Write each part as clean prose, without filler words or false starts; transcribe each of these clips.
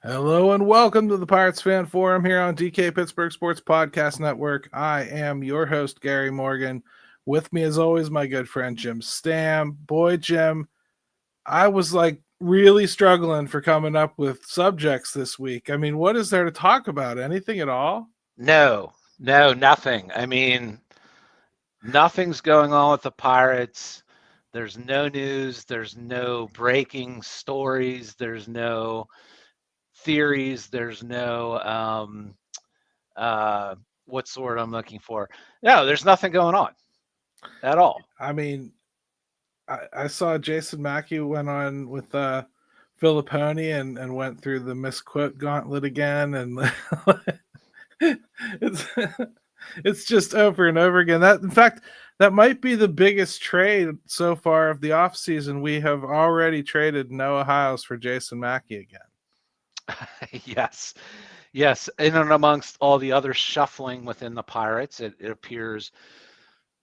Hello and welcome to the Pirates Fan Forum here on DK Pittsburgh Sports Podcast Network. I am your host, Gary Morgan. With me, as always, my good friend, Jim Stamm. Boy, Jim, I was really struggling for coming up with subjects this week. I mean, what is there to talk about? Anything at all? No, nothing. I mean, nothing's going on with the Pirates. There's no news. There's no breaking stories. There's no theories. There's no what's the word I'm looking for? No, there's nothing going on at all. I mean, I saw Jason Mackey went on with Filipponi and went through the misquote gauntlet again, and it's just over and over again. That, in fact, that might be the biggest trade so far of the offseason. We have already traded Noah Hiles for Jason Mackey again. Yes. In and amongst all the other shuffling within the Pirates, it appears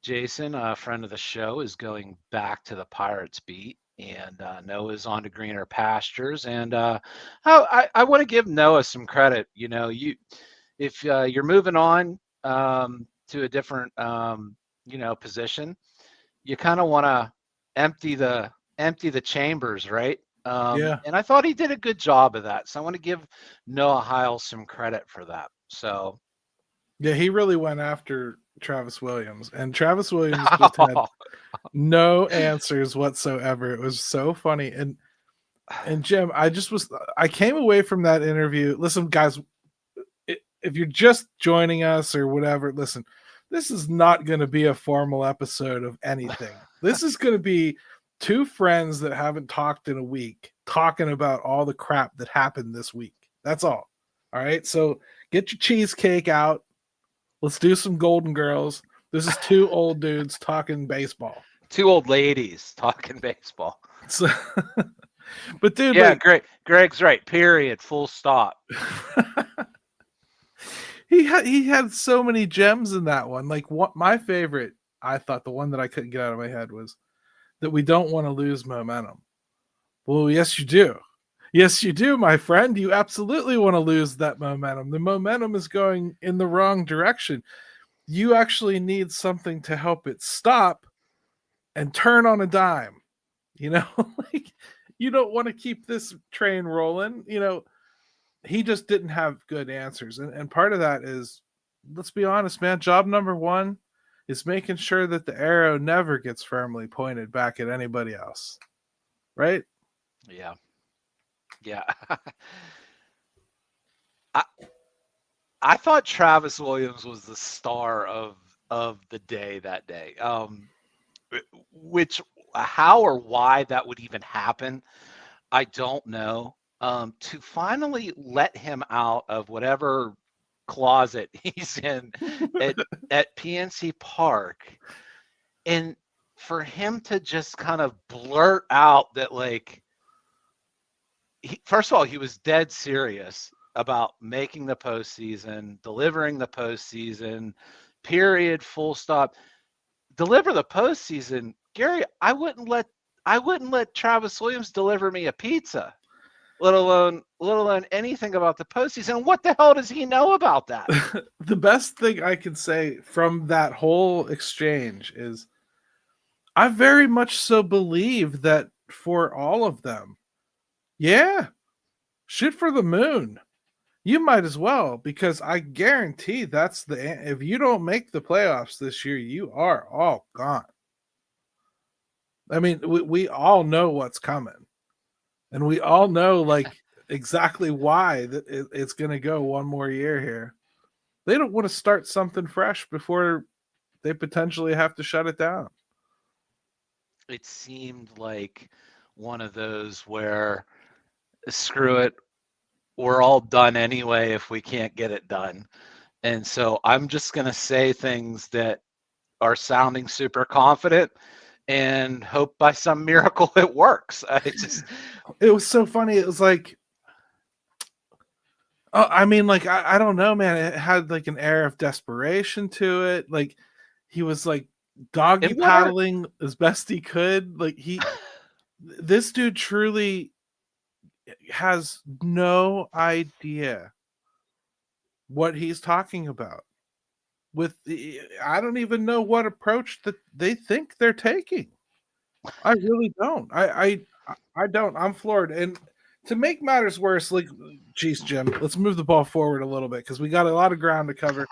Jason, a friend of the show, is going back to the Pirates beat, and Noah's on to greener pastures. And I want to give Noah some credit. You know, if you're moving on to a different position, you kind of want to empty the chambers, right? Yeah. And I thought he did a good job of that. So I want to give Noah Hiles some credit for that. So yeah, he really went after Travis Williams, and Travis Williams just had no answers whatsoever. It was so funny. And Jim, I came away from that interview. Listen, guys, if you're just joining us or whatever, listen, this is not going to be a formal episode of anything. This is going to be two friends that haven't talked in a week talking about all the crap that happened this week. That's all. All right. So get your cheesecake out. Let's do some Golden Girls. This is two old dudes talking baseball. Two old ladies talking baseball. So, but dude, yeah, Greg's right. Period. Full stop. He had so many gems in that one. Like, what my favorite, I thought, the one that I couldn't get out of my head, was that we don't want to lose momentum. Well, yes, you do. Yes, you do, my friend. You absolutely want to lose that momentum. The momentum is going in the wrong direction. You actually need something to help it stop and turn on a dime. You know, like, you don't want to keep this train rolling. You know, he just didn't have good answers. And part of that is, let's be honest, man, job number one is making sure that the arrow never gets firmly pointed back at anybody else. Right? Yeah. I thought Travis Williams was the star of the day that day. Which, how or why that would even happen, I don't know. To finally let him out of whatever closet he's in at PNC Park, and for him to just kind of blurt out that, like, first of all, he was dead serious about making the postseason, delivering the postseason, period, full stop. Deliver the postseason, Gary. I wouldn't let Travis Williams deliver me a pizza, let alone anything about the postseason. What the hell does he know about that? The best thing I can say from that whole exchange is, I very much so believe that for all of them, yeah, shoot for the moon. You might as well, because I guarantee that's if you don't make the playoffs this year, you are all gone. I mean, we all know what's coming, and we all know, like, exactly why that it's going to go one more year here. They don't want to start something fresh before they potentially have to shut it down. It seemed like one of those where, screw it, we're all done anyway if we can't get it done. And so I'm just going to say things that are sounding super confident and hope by some miracle it works. It was so funny. It was like, oh, I mean, like I don't know, man. It had like an air of desperation to it. Like he was like doggy And what are paddling as best he could. This dude truly has no idea what he's talking about. I don't even know what approach that they think they're taking. I really don't. I don't. I'm floored. And to make matters worse, like, geez, Jim, let's move the ball forward a little bit because we got a lot of ground to cover.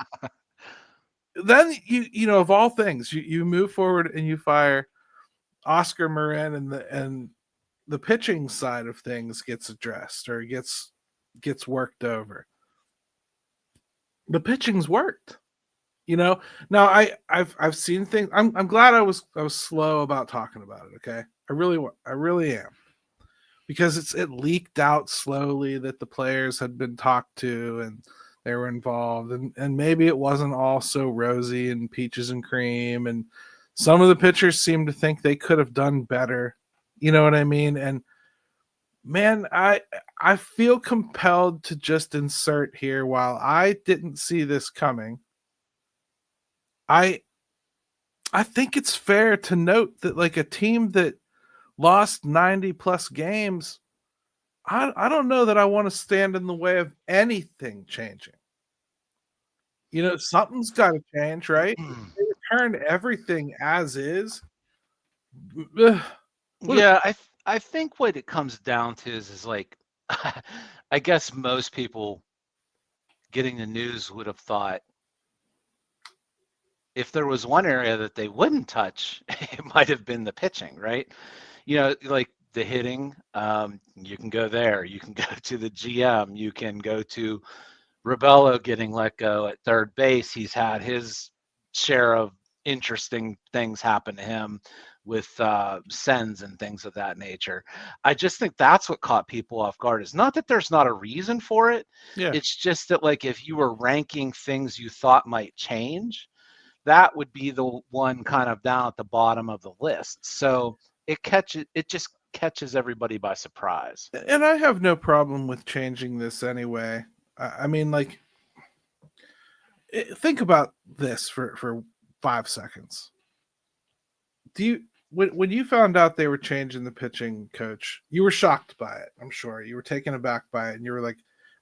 Then you know, of all things, you move forward and you fire Oscar Marin, and the pitching side of things gets addressed or gets worked over. The pitching's worked. You know, now I've seen things. I'm glad I was slow about talking about it. Okay, I really am, because it leaked out slowly that the players had been talked to and they were involved, and maybe it wasn't all so rosy and peaches and cream, and some of the pitchers seemed to think they could have done better. You know what I mean? And man, I feel compelled to just insert here, while I didn't see this coming. I I think it's fair to note that, like, a team that lost 90 plus games, I don't know that I want to stand in the way of anything changing. You know, something's got to change, right? They return everything as is. Ugh, what Yeah, I think what it comes down to is like I guess most people getting the news would have thought if there was one area that they wouldn't touch, it might have been the pitching, right? You know, like the hitting, you can go there. You can go to the GM. You can go to Rebello getting let go at third base. He's had his share of interesting things happen to him with sends and things of that nature. I just think that's what caught people off guard. Is not that there's not a reason for it. yeah. It's just that, like, if you were ranking things you thought might change, that would be the one kind of down at the bottom of the list. So it just catches everybody by surprise. And I have no problem with changing this anyway. I mean, like, think about this for 5 seconds. Do you when you found out they were changing the pitching coach, you were shocked by it? I'm sure you were taken aback by it, and you were like,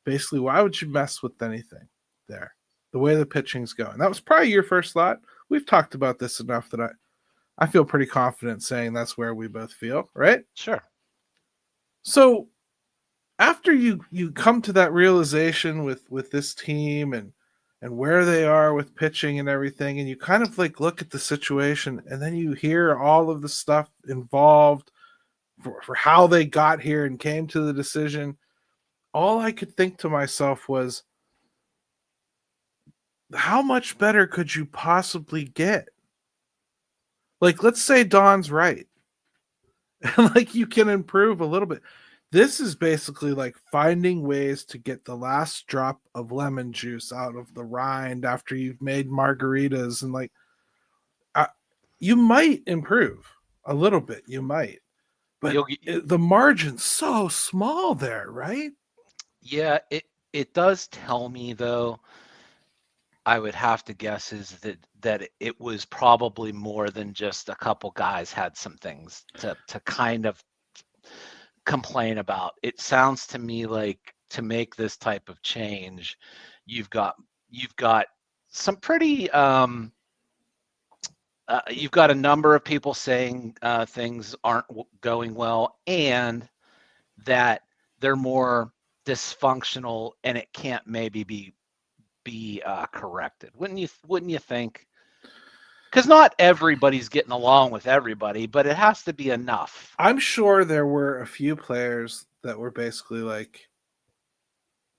basically, why would you mess with anything there? The way the pitching's going, that was probably your first thought. We've talked about this enough that I feel pretty confident saying that's where we both feel, right? Sure. So after you come to that realization with this team and where they are with pitching and everything, and you kind of like look at the situation, and then you hear all of the stuff involved for how they got here and came to the decision, all I could think to myself was, how much better could you possibly get? Like, let's say Don's right and like you can improve a little bit. This is basically like finding ways to get the last drop of lemon juice out of the rind after you've made margaritas, and like, uh, you might improve a little bit, you might, but You'll the margin's so small there, right? Yeah, it does tell me though, I would have to guess is that it was probably more than just a couple guys had some things to kind of complain about. It sounds to me like to make this type of change, you've got you've got some pretty you've got a number of people saying things aren't going well, and that they're more dysfunctional, and it can't maybe be corrected. Wouldn't you think? Because not everybody's getting along with everybody, but it has to be enough. I'm sure there were a few players that were basically like,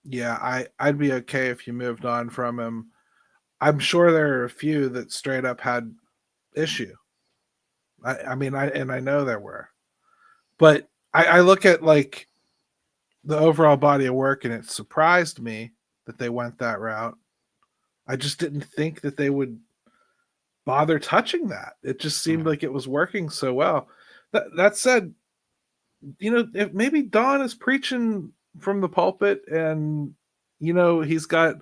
yeah, I'd be okay if you moved on from him. I'm sure there are a few that straight up had issue. I mean, I know there were, but I look at like the overall body of work, and it surprised me that they went that route. I just didn't think that they would bother touching that. It just seemed like it was working so well. That said, if maybe Don is preaching from the pulpit, and he's got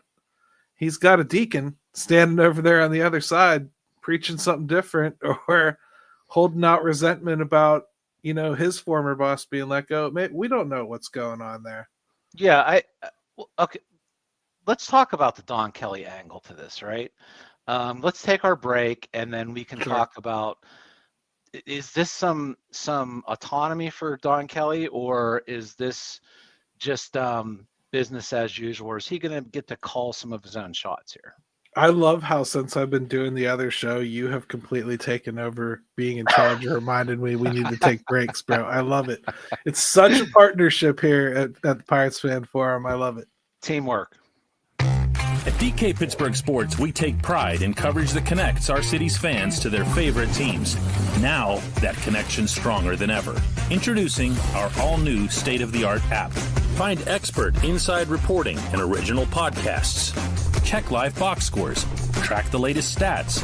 a deacon standing over there on the other side preaching something different, or holding out resentment about his former boss being let go. We don't know what's going on there. Yeah, okay. Let's talk about the Don Kelly angle to this, right? Let's take our break, and then we can talk about, is this some autonomy for Don Kelly, or is this just business as usual, or is he going to get to call some of his own shots here? I love how, since I've been doing the other show, you have completely taken over being in charge and reminded me we need to take breaks, bro. I love it. It's such a partnership here at the Pirates Fan Forum. I love it. Teamwork. At DK Pittsburgh Sports, we take pride in coverage that connects our city's fans to their favorite teams. Now, that connection's stronger than ever. Introducing our all-new state-of-the-art app. Find expert inside reporting and original podcasts. Check live box scores. Track the latest stats.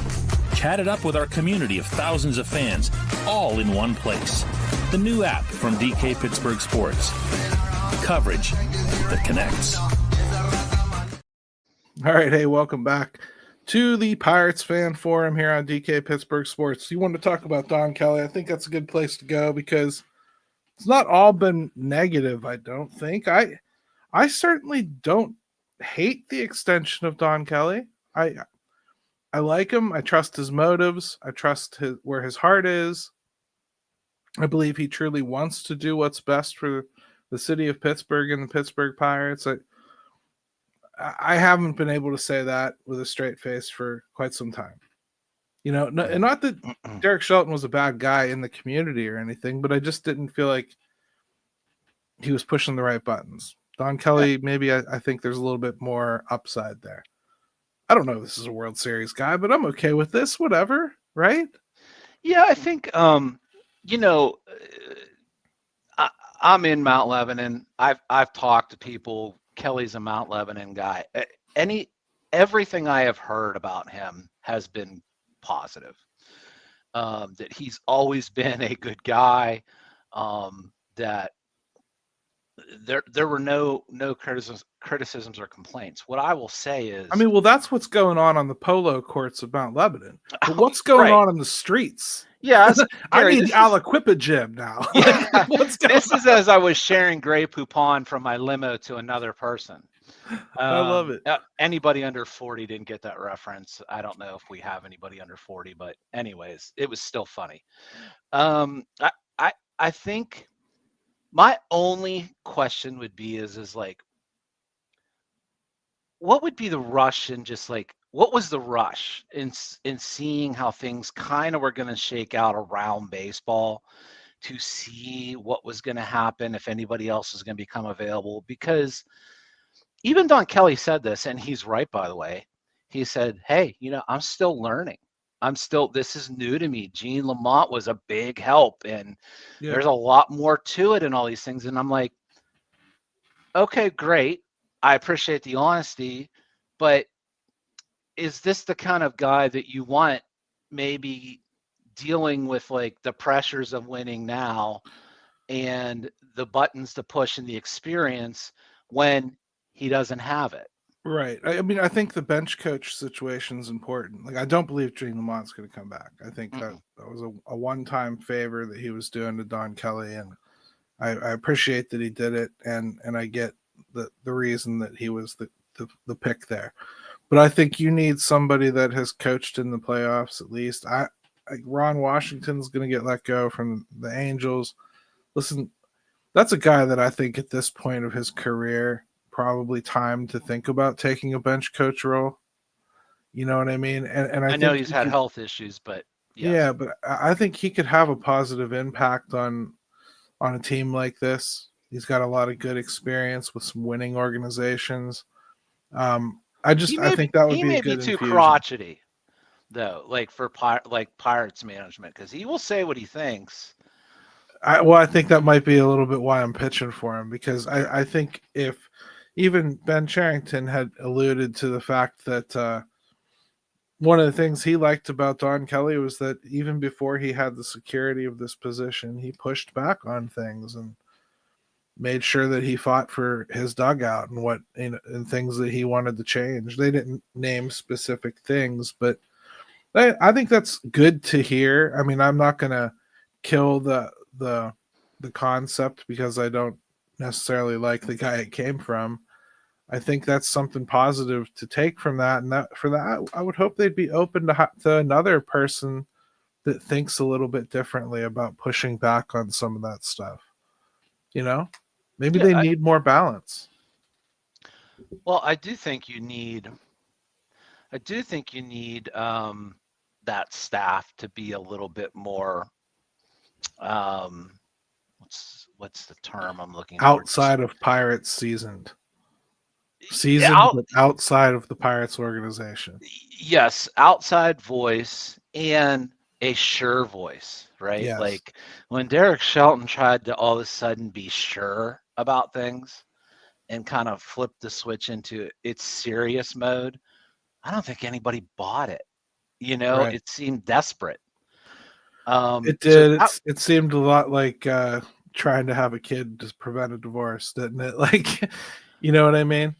Chat it up with our community of thousands of fans, all in one place. The new app from DK Pittsburgh Sports. Coverage that connects. All right, hey, welcome back to the Pirates Fan Forum here on DK Pittsburgh Sports. You want to talk about Don Kelly? I think that's a good place to go, because it's not all been negative, I don't think. I certainly don't hate the extension of Don Kelly. I like him. I trust his motives. I trust where his heart is. I believe he truly wants to do what's best for the city of Pittsburgh and the Pittsburgh Pirates. I haven't been able to say that with a straight face for quite some time. And not that Derek Shelton was a bad guy in the community or anything, but I just didn't feel like he was pushing the right buttons. Don Kelly, maybe I think there's a little bit more upside there. I don't know if this is a World Series guy, but I'm okay with this, whatever, right? Yeah, I think, I'm in Mount Lebanon. I've talked to people. Kelly's a Mount Lebanon guy. Everything I have heard about him has been positive. That he's always been a good guy. That there were no criticisms or complaints. What I will say is, that's what's going on the polo courts of Mount Lebanon. But what's going on in the streets? Yeah, I need Aliquippa gym now. Yeah, this is as I was sharing Grey Poupon from my limo to another person. I love it. Anybody under 40 didn't get that reference. I don't know if we have anybody under 40, but anyways, it was still funny. I think my only question would be is like, what would be the rush, and just like, what was the rush in seeing how things kind of were going to shake out around baseball, to see what was going to happen, if anybody else was going to become available? Because even Don Kelly said this, and he's right, by the way. He said, hey, I'm still learning. This is new to me. Gene Lamont was a big help, and there's a lot more to it and all these things. And I'm like, okay, great. I appreciate the honesty, but is this the kind of guy that you want, maybe dealing with like the pressures of winning now and the buttons to push and the experience when he doesn't have it? Right. I think the bench coach situation is important. Like, I don't believe Gene Lamont's going to come back. I think that was a one-time favor that he was doing to Don Kelly, and I appreciate that he did it, and I get the reason that he was the pick there. But I think you need somebody that has coached in the playoffs at least. Ron Washington's going to get let go from the Angels. Listen, that's a guy that I think at this point of his career, probably time to think about taking a bench coach role. You know what I mean? And I know think he's had health issues, but yes. Yeah, but I think he could have a positive impact on a team like this. He's got a lot of good experience with some winning organizations. I think that would be a good too infusion. crotchety, though, like for Pirates management, because he will say what he thinks. I think that might be a little bit why I'm pitching for him, because I think if even Ben Cherington had alluded to the fact that one of the things he liked about Don Kelly was that even before he had the security of this position, he pushed back on things and made sure that he fought for his dugout and things that he wanted to change. They didn't name specific things, but I think that's good to hear. I mean, I'm not going to kill the concept because I don't necessarily like the guy it came from. I think that's something positive to take from that, and for that, I would hope they'd be open to another person that thinks a little bit differently about pushing back on some of that stuff. You know, maybe Yeah, they need more balance. well, I do think you need that staff to be a little bit more. What's the term I'm looking for? Outside of Pirates seasoned, but outside of the Pirates organization. Yes, outside voice and a sure voice, right? Yes. Like when Derek Shelton tried to all of a sudden be sure about things and kind of flip the switch into its serious mode, I don't think anybody bought it. Right. It seemed desperate. It did. It seemed a lot like trying to have a kid to prevent a divorce, didn't it? Like, you know what I mean?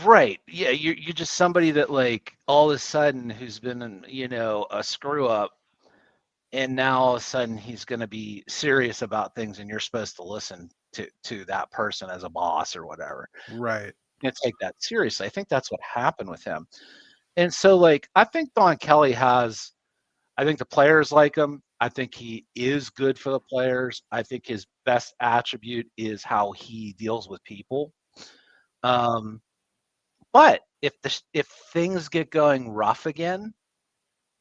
Right. Yeah, you're just somebody that like all of a sudden who's been a screw up, and now all of a sudden he's going to be serious about things, and you're supposed to listen to that person as a boss or whatever. Right. And take that seriously. I think that's what happened with him. And so like I think Don Kelly I think the players like him. I think he is good for the players. I think his best attribute is how he deals with people. But if things get going rough again,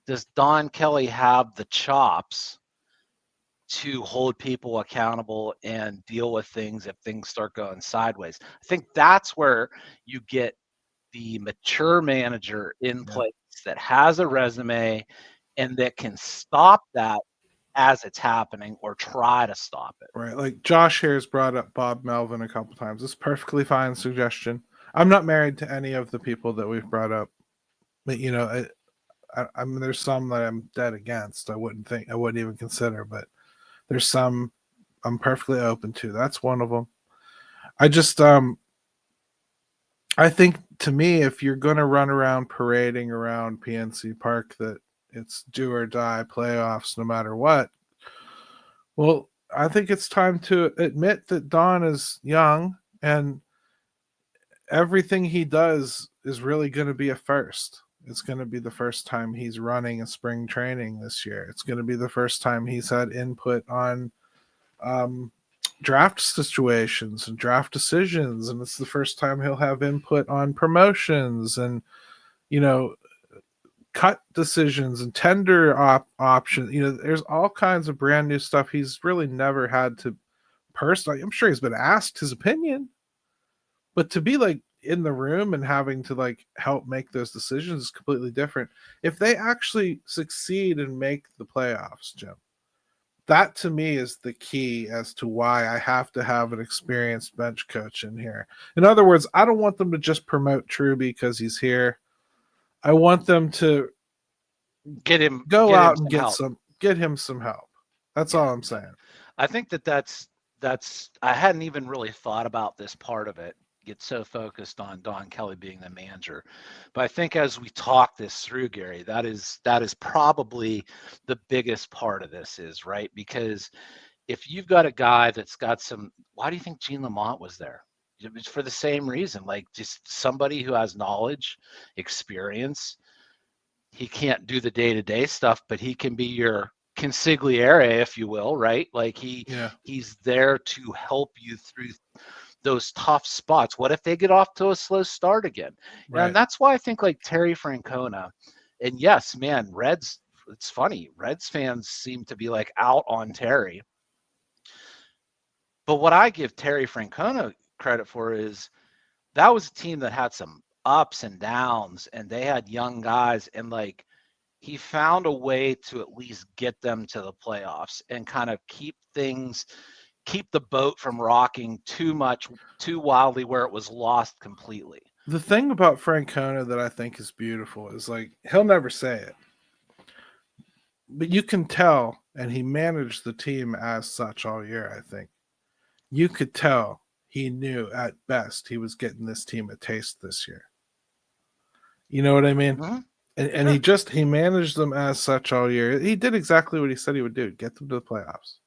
does Don Kelly have the chops to hold people accountable and deal with things if things start going sideways? I think that's where you get the mature manager in place that has a resume and that can stop that as it's happening or try to stop it. Right. Like Josh here has brought up Bob Melvin a couple times. It's a perfectly fine suggestion. I'm not married to any of the people that we've brought up, but I mean, there's some that I'm dead against. I wouldn't even consider, but there's some I'm perfectly open to. That's one of them. I just I think, to me, if you're going to run around parading around PNC Park that it's do or die playoffs no matter what, well, I think it's time to admit that Don is young and everything he does is really going to be a first. It's going to be the first time he's running a spring training this year. It's going to be the first time he's had input on draft situations and draft decisions, and it's the first time he'll have input on promotions and cut decisions and tender options. There's all kinds of brand new stuff he's really never had to personally. I'm sure he's been asked his opinion, but to be like in the room and having to like help make those decisions is completely different. If they actually succeed and make the playoffs, Jim, that to me is the key as to why I have to have an experienced bench coach in here. In other words, I don't want them to just promote Truby because he's here. I want them to get him and get him some help. That's all I'm saying. I think that's I hadn't even really thought about this part of it. Get so focused on Don Kelly being the manager, but I think as we talk this through, Gary, that is probably the biggest part of this is right, because if you've got a guy that's got some, why do you think Gene Lamont was there? It was for the same reason, like just somebody who has knowledge, experience. He can't do the day-to-day stuff, but he can be your consigliere, if you will, right? Like he's there to help you through those tough spots. What if they get off to a slow start again? Right. And that's why I think like Terry Francona, and yes, man, Reds, it's funny. Reds fans seem to be like out on Terry. But what I give Terry Francona credit for is that was a team that had some ups and downs, and they had young guys, and like he found a way to at least get them to the playoffs and kind of keep the boat from rocking too wildly where it was lost completely. The thing about Francona that I think is beautiful is like he'll never say it, but you can tell, and he managed the team as such all year. I think you could tell he knew at best he was getting this team a taste this year. You know what I mean? Mhm. And he managed them as such all year. He did exactly what he said he would do: get them to the playoffs.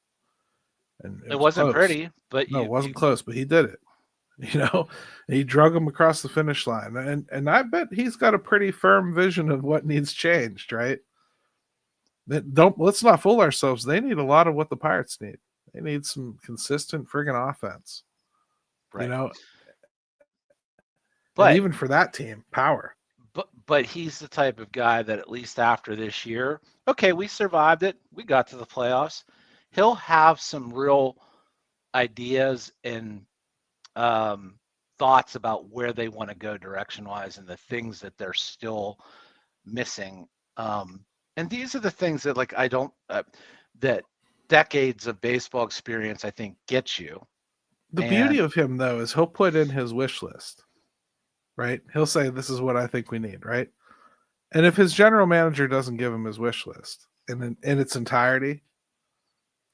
And It was wasn't close. pretty, but No, it wasn't close, but he did it. He drug them across the finish line, and I bet he's got a pretty firm vision of what needs changed. Right? Let's not fool ourselves. They need a lot of what the Pirates need. They need some consistent friggin' offense. right. And But even for that team, power. but he's the type of guy that at least after this year, okay, we survived it. We got to the playoffs. He'll have some real ideas and thoughts about where they want to go direction wise and the things that they're still missing. And these are the things that like I don't that decades of baseball experience I think gets you. The beauty And of him though is he'll put in his wish list. Right? He'll say, "This is what I think we need." Right? And if his general manager doesn't give him his wish list in its entirety,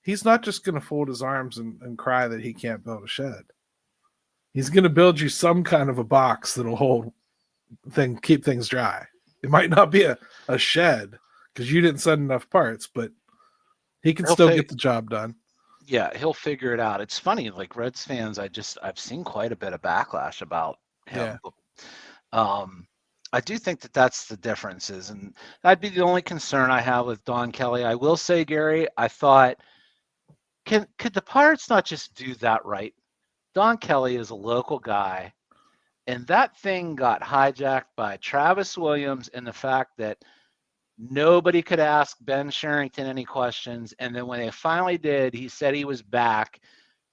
he's not just going to fold his arms and cry that he can't build a shed. He's going to build you some kind of a box that'll keep things dry. It might not be a shed because you didn't send enough parts, but he can still get the job done. Yeah, he'll figure it out. It's funny, like Reds fans, I've seen quite a bit of backlash about him. Yeah. I do think that that's the differences, and that'd be the only concern I have with Don Kelly. I will say, Gary, I thought, could the Pirates not just do that right? Don Kelly is a local guy, and that thing got hijacked by Travis Williams and the fact that nobody could ask Ben Sherrington any questions. And then when they finally did, he said he was back,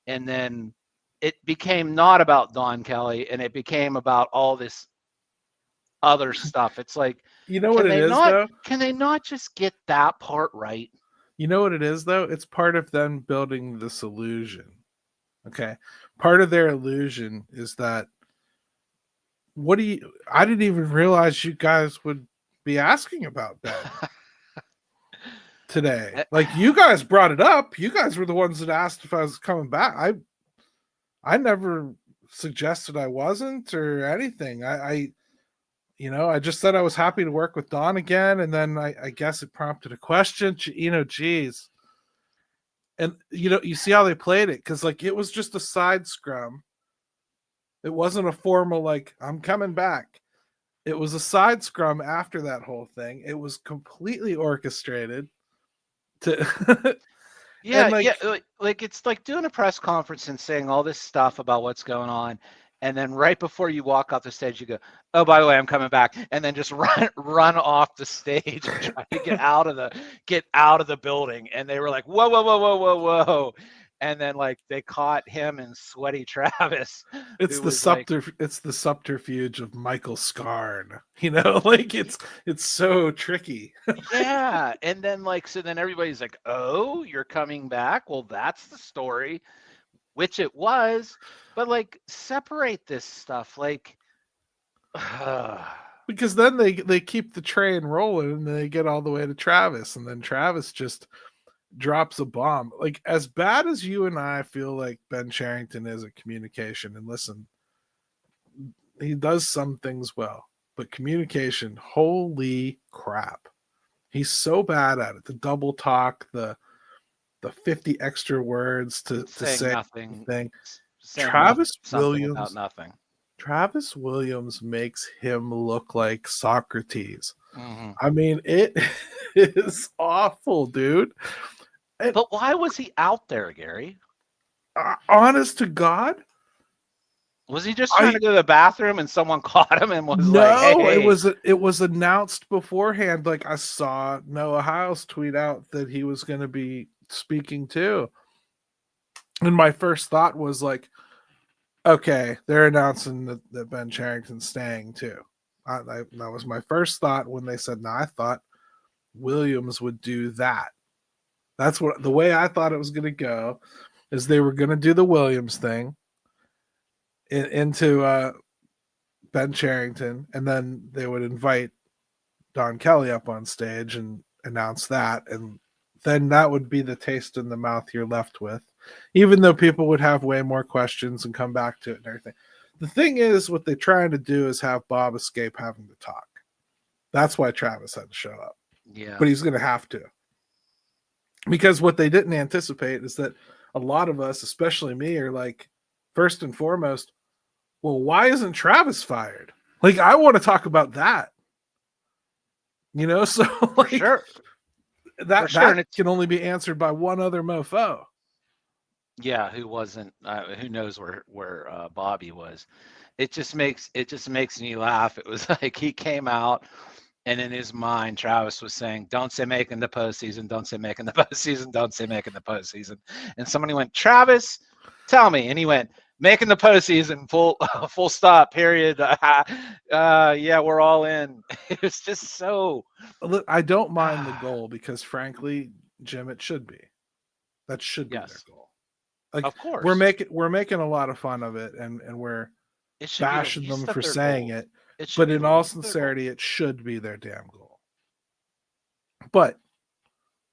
and then it became not about Don Kelly, and it became about all this other stuff. It's like, you know what it is, though? Can they not just get that part right? You know what it is, though? It's part of them building this illusion. Okay. Part of their illusion is that I didn't even realize you guys would be asking about that today. Like, you guys brought it up. You guys were the ones that asked if I was coming back. I never suggested I wasn't or anything. I just said I was happy to work with Don again, and then I guess it prompted a question. Geez. And you see how they played it, because like it was just a side scrum. It wasn't a formal like I'm coming back. It was a side scrum after that whole thing. It was completely orchestrated. Yeah, like it's like doing a press conference and saying all this stuff about what's going on, and then right before you walk off the stage, you go, "Oh, by the way, I'm coming back," and then just run off the stage and try to get out of the building. And they were like, "Whoa, whoa, whoa, whoa, whoa, whoa!" And then like they caught him and sweaty Travis. It's the subterfuge of Michael Scarn. Like it's so tricky. Yeah, and then like so then everybody's like, "Oh, you're coming back? Well, that's the story," which it was. But like separate this stuff, like because then they keep the train rolling and they get all the way to Travis, and then Travis just drops a bomb. Like, as bad as you and I feel like Ben Sherrington is at communication, and listen, he does some things well, but communication, holy crap, he's so bad at it. The double talk, the 50 extra words to say nothing. Travis Williams about nothing. Travis Williams makes him look like Socrates. Mm-hmm. I mean, it is awful, dude. But why was he out there, Gary? Honest to God, was he just trying to go to the bathroom and someone caught him and was like, "Hey"? It was announced beforehand. Like, I saw Noah Hiles tweet out that he was going to be speaking too, and my first thought was like, okay, they're announcing that Ben Sherrington's staying too. That was my first thought when they said, "No." I thought Williams would do that. That's the way I thought it was going to go, is they were going to do the Williams thing into Ben Cherington, and then they would invite Don Kelly up on stage and announce that, and then that would be the taste in the mouth you're left with, even though people would have way more questions and come back to it and everything. The thing is, what they're trying to do is have Bob escape having to talk. That's why Travis had to show up. Yeah. But he's going to have to. Because what they didn't anticipate is that a lot of us, especially me, are like, first and foremost, well, why isn't Travis fired? Like, I want to talk about that. You know, so like, sure. that And can only be answered by one other mofo. Yeah, who wasn't? Who knows where Bobby was? It just makes me laugh. It was like he came out, and in his mind, Travis was saying, "Don't say making the postseason. Don't say making the postseason. Don't say making the postseason." And somebody went, "Travis, tell me," and he went, "Making the postseason. Full stop. Period." Yeah, we're all in. It was just so. Look, I don't mind the goal because, frankly, Jim, it should be. That should be their goal. Like, of course, we're making a lot of fun of it, and we're bashing them for saying it. But in all sincerity, it should be their damn goal. But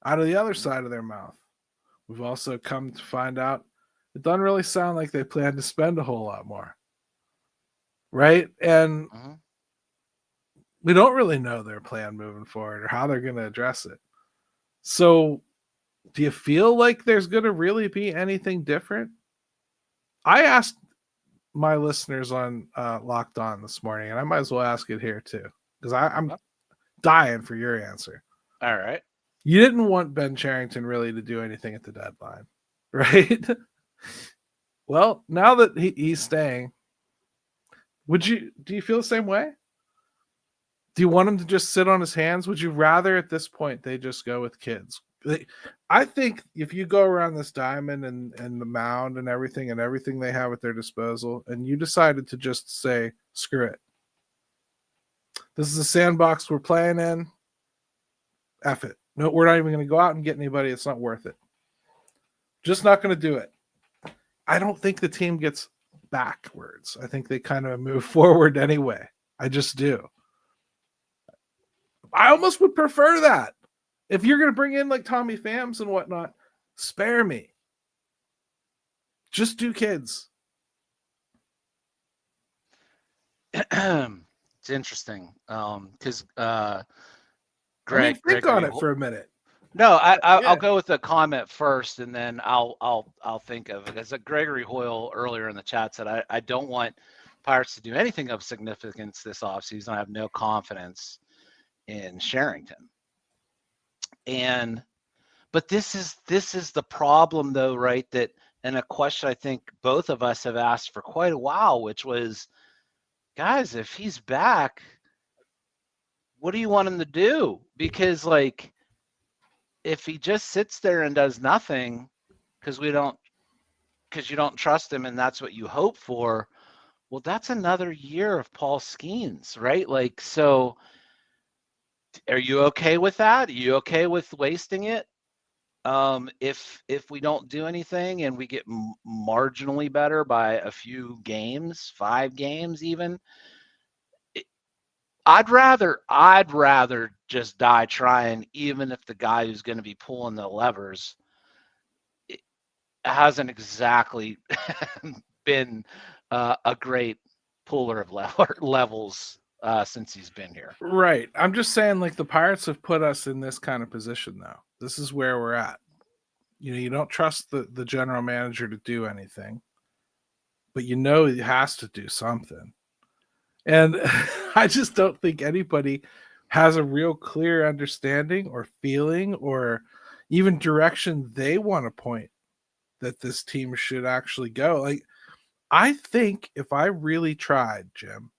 out of the other side of their mouth, we've also come to find out it doesn't really sound like they plan to spend a whole lot more. Right? And we don't really know their plan moving forward or how they're going to address it. So do you feel like there's going to really be anything different? I asked my listeners on Locked On this morning, and I might as well ask it here too, because I'm dying for your answer. All right. You didn't want Ben Cherington really to do anything at the deadline, right? Well, now that he's staying, do you feel the same way? Do you want him to just sit on his hands? Would you rather at this point they just go with kids? I think if you go around this diamond and the mound and everything they have at their disposal, and you decided to just say, screw it. This is a sandbox we're playing in. F it. No, we're not even going to go out and get anybody. It's not worth it. Just not going to do it. I don't think the team gets backwards. I think they kind of move forward anyway. I just do. I almost would prefer that. If you're going to bring in like Tommy Phams and whatnot, spare me. Just do kids. It's interesting because Greg, think on it for a minute. No, I'll go with the comment first, and then I'll think of it. As Gregory Hoyle earlier in the chat said, I don't want Pirates to do anything of significance this offseason. I have no confidence in Cherington. But this is the problem, though, right? That, and a question I think both of us have asked for quite a while, which was, guys, if he's back, what do you want him to do? Because like, if he just sits there and does nothing, because you don't trust him, and that's what you hope for, well, that's another year of Paul Skeens, right? Like, so. Are you okay with that? Are you okay with wasting it? If we don't do anything and we get marginally better by a few games, 5 games even, I'd rather just die trying, even if the guy who's going to be pulling the levers hasn't exactly been a great puller of levels since he's been here. Right. I'm just saying, like, the Pirates have put us in this kind of position now. This is where we're at. You know, you don't trust the general manager to do anything, but you know he has to do something. And I just don't think anybody has a real clear understanding or feeling or even direction they want to point that this team should actually go. Like, I think if I really tried, Jim,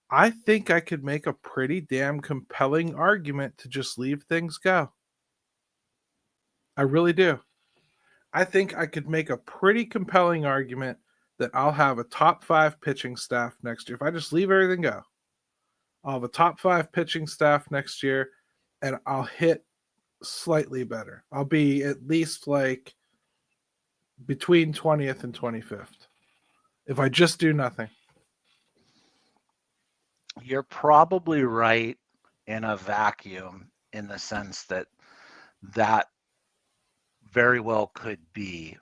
I think I could make a pretty damn compelling argument to just leave things go. I really do. I think I could make a pretty compelling argument that I'll have a top 5 pitching staff next year. If I just leave everything go, I'll have a top 5 pitching staff next year, and I'll hit slightly better. I'll be at least like between 20th and 25th if I just do nothing. You're probably right in a vacuum, in the sense that that very well could be.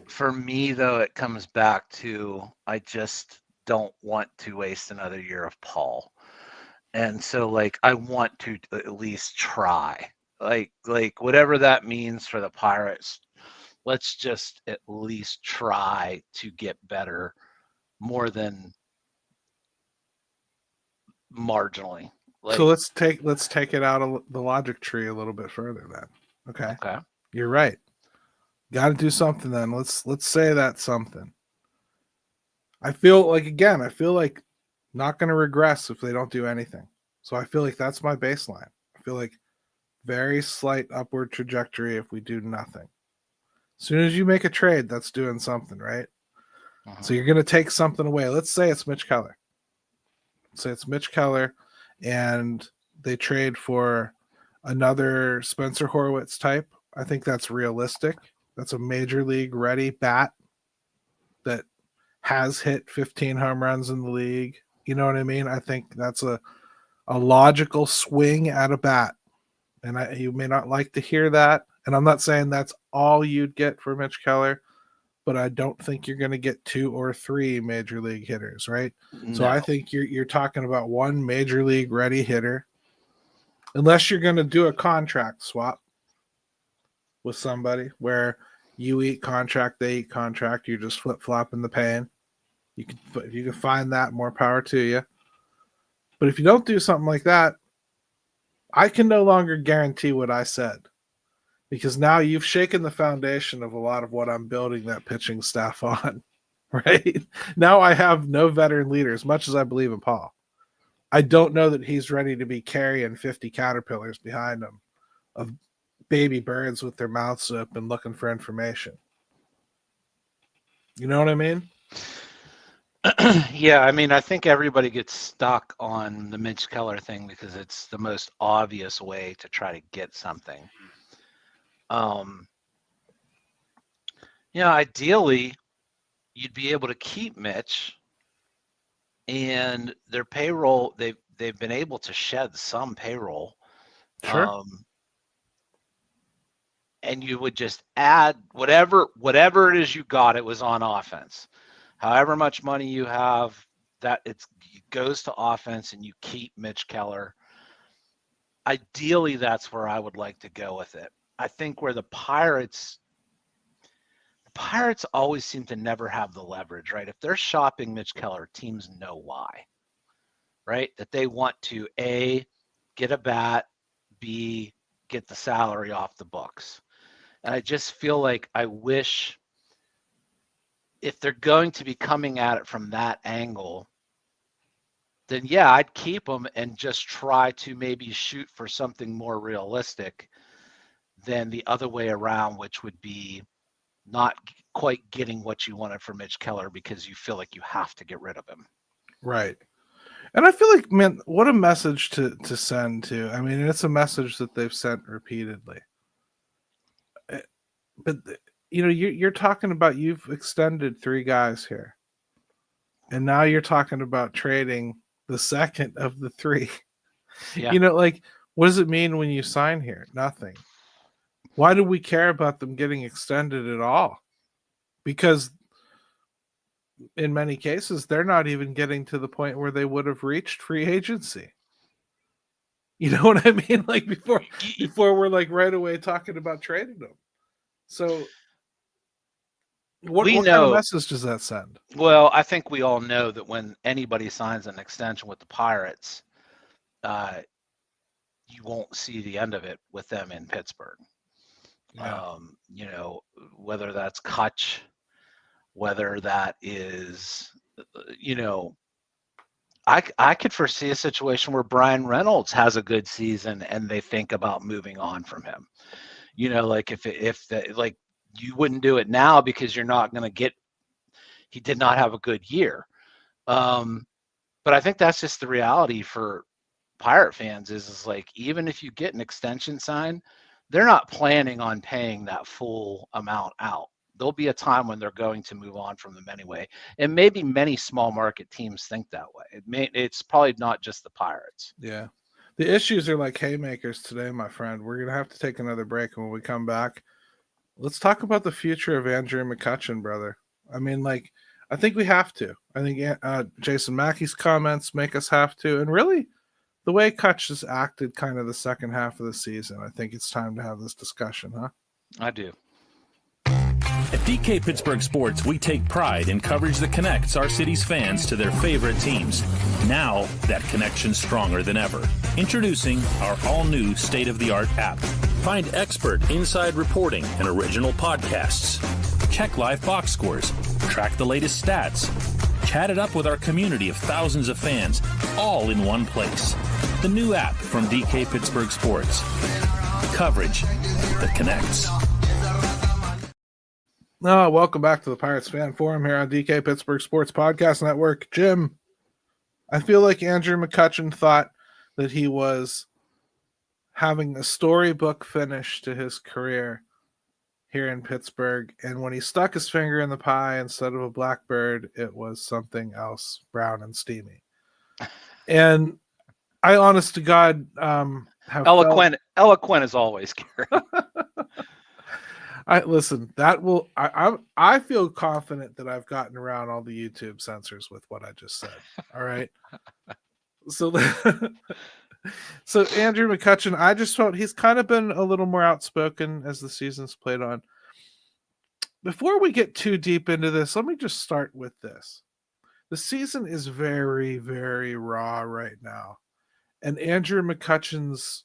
For me, though, it comes back to I just don't want to waste another year of Paul. And so, like, I want to at least try. Like whatever that means for the Pirates, let's just at least try to get better more than marginally. So Like, let's take it out of the logic tree a little bit further then. Okay. okay. You're right. Got to do something then. Let's say that's something. I feel like not going to regress if they don't do anything. So I feel like that's my baseline. I feel like very slight upward trajectory if we do nothing. As soon as you make a trade, that's doing something, right? So you're going to take something away. Let's say it's Mitch Keller. Say it's Mitch Keller, and they trade for another Spencer Horwitz type. I think that's realistic. That's a major league ready bat that has hit 15 home runs in the league. You know what I mean? I think that's a logical swing at a bat. And you may not like to hear that. And I'm not saying that's all you'd get for Mitch Keller, but I don't think you're going to get 2 or 3 major league hitters, right? No. So I think you're talking about one major league ready hitter, unless you're going to do a contract swap with somebody where you eat contract, they eat contract, you're just flip flopping the paying. If you can find that, more power to you. But if you don't do something like that, I can no longer guarantee what I said, because now you've shaken the foundation of a lot of what I'm building that pitching staff on, right? Now I have no veteran leader, as much as I believe in Paul. I don't know that he's ready to be carrying 50 caterpillars behind him of baby birds with their mouths open looking for information. You know what I mean? Yeah, I mean, I think everybody gets stuck on the Mitch Keller thing because it's the most obvious way to try to get something. Ideally, you'd be able to keep Mitch, and their payroll, they've been able to shed some payroll. Sure. And you would just add whatever it is you got. It was on offense. However much money you have, that it goes to offense, and you keep Mitch Keller. Ideally, that's where I would like to go with it. I think where the Pirates always seem to never have the leverage, right? If they're shopping Mitch Keller, teams know why, right? That they want to A, get a bat, B, get the salary off the books. And I just feel like I wish, if they're going to be coming at it from that angle, then yeah, I'd keep them and just try to maybe shoot for something more realistic than the other way around, which would be not quite getting what you wanted from Mitch Keller because you feel like you have to get rid of him. Right. And I feel like, man, what a message to send to. I mean, it's a message that they've sent repeatedly. But you're talking about, you've extended 3 guys here, and now you're talking about trading the second of the 3. Yeah. Like, what does it mean when you sign here? Nothing. Why do we care about them getting extended at all? Because in many cases, they're not even getting to the point where they would have reached free agency. You know what I mean? Like before we're like right away talking about trading them. So what kind of message does that send? Well, I think we all know that when anybody signs an extension with the Pirates, you won't see the end of it with them in Pittsburgh. Yeah. Whether that's Kutch, whether that is, I could foresee a situation where Brian Reynolds has a good season and they think about moving on from him. Like if you wouldn't do it now because you're not going to get. He did not have a good year, but I think that's just the reality for Pirate fans. Is like, even if you get an extension signed, they're not planning on paying that full amount out. there'll be a time when they're going to move on from them anyway. And maybe many small market teams think that way. It's probably not just the Pirates. Yeah. The issues are like haymakers today, my friend. We're going to have to take another break. And when we come back, let's talk about the future of Andrew McCutchen, brother. I mean, like, I think we have to. I think Jason Mackey's comments make us have to. And really, the way Kutch has acted kind of the second half of the season, I think it's time to have this discussion, huh? I do. At DK Pittsburgh Sports, we take pride in coverage that connects our city's fans to their favorite teams. Now, that connection's stronger than ever. Introducing our all-new state-of-the-art app. Find expert inside reporting and original podcasts. Check live box scores. Track the latest stats. Chat it up with our community of thousands of fans, all in one place. The new app from DK Pittsburgh Sports. Coverage that connects. Welcome back to the Pirates Fan Forum here on DK Pittsburgh Sports Podcast Network. Jim, I feel like Andrew McCutchen thought that he was having a storybook finish to his career here in Pittsburgh, and when he stuck his finger in the pie, instead of a blackbird, it was something else, brown and steamy. And I, honest to God, have eloquent as always, Gary. I feel confident that I've gotten around all the YouTube censors with what I just said. All right. So Andrew McCutchen, I just felt he's kind of been a little more outspoken as the season's played on. Before we get too deep into this, let me just start with this. The season is very, very raw right now. And Andrew McCutchen's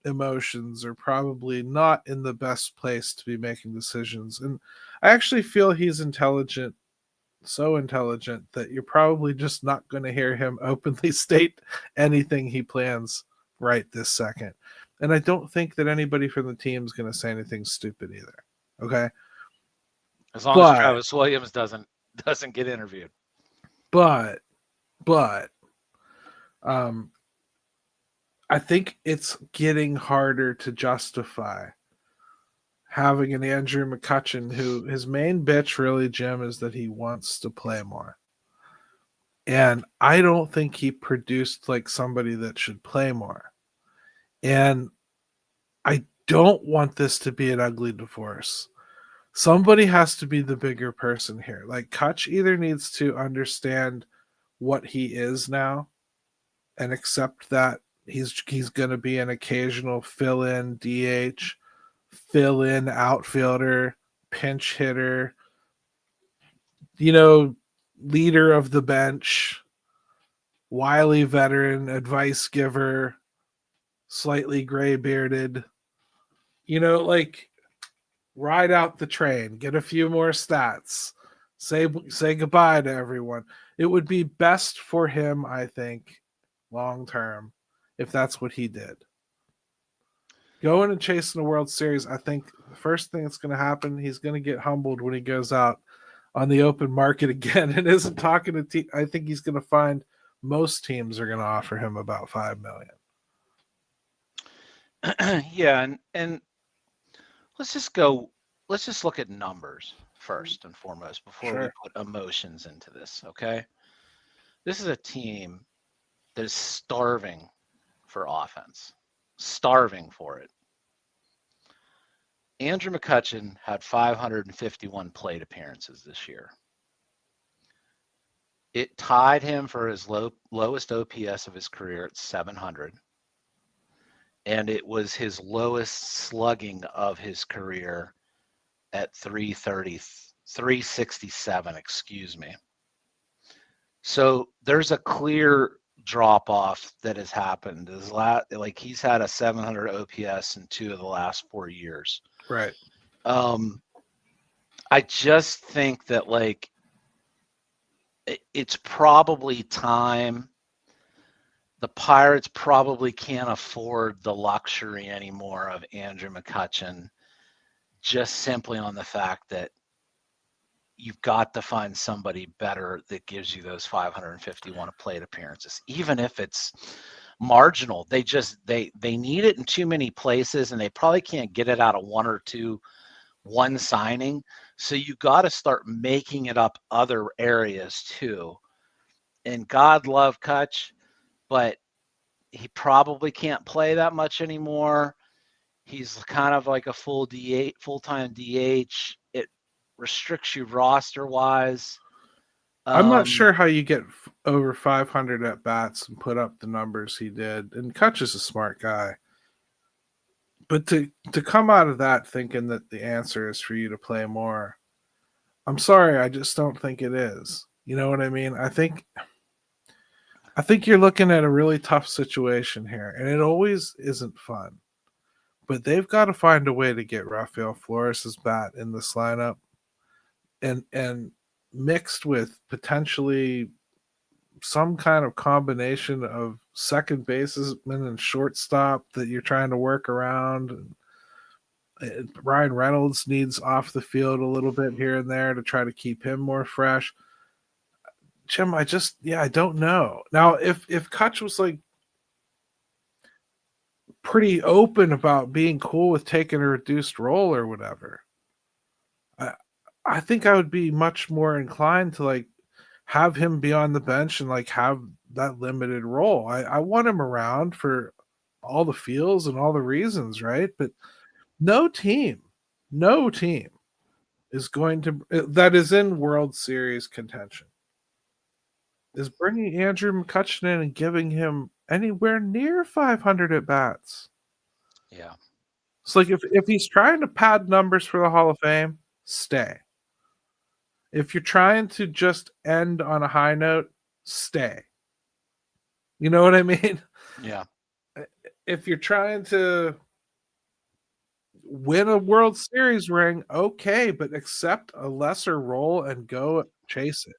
emotions are probably not in the best place to be making decisions. And I actually feel he's intelligent, so intelligent that you're probably just not going to hear him openly state anything he plans right this second. And I don't think that anybody from the team is going to say anything stupid either. Okay. As long as Travis Williams doesn't get interviewed. But I think it's getting harder to justify having an Andrew McCutchen who his main bitch really, Jim, is that he wants to play more. And I don't think he produced like somebody that should play more. And I don't want this to be an ugly divorce. Somebody has to be the bigger person here. Like Kutch either needs to understand what he is now and accept that he's going to be an occasional fill-in DH, fill-in outfielder, pinch hitter, leader of the bench, wily veteran, advice giver, slightly gray-bearded, ride out the train, get a few more stats, say goodbye to everyone. It would be best for him, I think, long-term, if that's what he did. Going and chasing the World Series, I think the first thing that's going to happen, he's going to get humbled when he goes out on the open market again and isn't talking to I think he's going to find most teams are going to offer him about $5 million. Yeah, and let's just look at numbers first and foremost before we put emotions into this, okay? This is a team that is starving for offense, starving for it. Andrew McCutchen had 551 plate appearances this year. It tied him for his lowest OPS of his career at 700. And it was his lowest slugging of his career at 367, excuse me. So there's a clear drop off that has happened. He's had a 700 OPS in 2 of the last 4 years. Right. I just think that it's probably time. The Pirates probably can't afford the luxury anymore of Andrew McCutchen, just simply on the fact that you've got to find somebody better that gives you those 551 plate appearances, even if it's marginal. They need it in too many places, and they probably can't get it out of one or two one signing. So you got to start making it up other areas too. And God love Kutch, but he probably can't play that much anymore. He's kind of like a full-time DH. It restricts you roster-wise. I'm not sure how you get over 500 at bats and put up the numbers he did. And Kutch is a smart guy. But to come out of that thinking that the answer is for you to play more, I'm sorry, I just don't think it is. You know what I mean? I think you're looking at a really tough situation here, and it always isn't fun. But they've got to find a way to get Rafael Flores' bat in this lineup, and mixed with potentially some kind of combination of second baseman and shortstop that you're trying to work around. And Ryan Reynolds needs off the field a little bit here and there to try to keep him more fresh. Jim, I don't know. Now, if Kutch was like pretty open about being cool with taking a reduced role or whatever, I think I would be much more inclined to like have him be on the bench and like have that limited role. I want him around for all the feels and all the reasons, right? But no team is going to that is in World Series contention is bringing Andrew McCutcheon in and giving him anywhere near 500 at bats. Yeah. It's like if he's trying to pad numbers for the Hall of Fame, stay. If you're trying to just end on a high note, stay. You know what I mean? Yeah. If you're trying to win a World Series ring, okay, but accept a lesser role and go chase it.